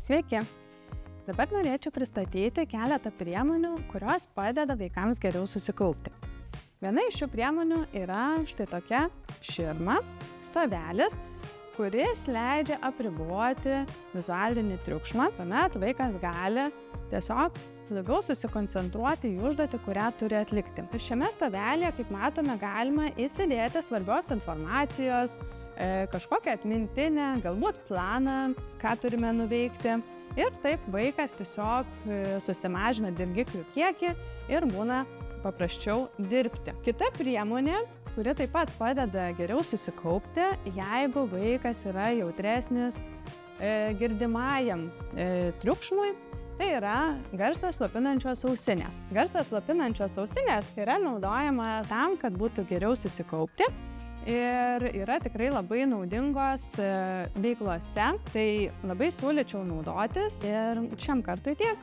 Sveiki! Dabar norėčiau pristatyti keletą priemonių, kurios padeda vaikams geriau susikaupti. Viena iš šių priemonių yra štai tokia širma, stovelis, kuris leidžia apriboti vizualinį triukšmą. Tuomet vaikas gali tiesiog labiau susikoncentruoti į užduotį, kurią turi atlikti. Šiame stovelėje, kaip matome, galima įsidėti svarbios informacijos, kažkokią atmintinę, galbūt planą, ką turime nuveikti. Ir taip vaikas tiesiog susimažina dirgiklių kiekį ir būna paprasčiau dirbti. Kita priemonė, kuri taip pat padeda geriau susikaupti, jeigu vaikas yra jautresnis girdimajam triukšmui, tai yra garsą slopinančios ausinės. Garsą slopinančios ausinės yra naudojamas tam, kad būtų geriau susikaupti. Ir yra tikrai labai naudingos veiklose, tai labai siūlyčiau naudotis ir šiam kartui tiek.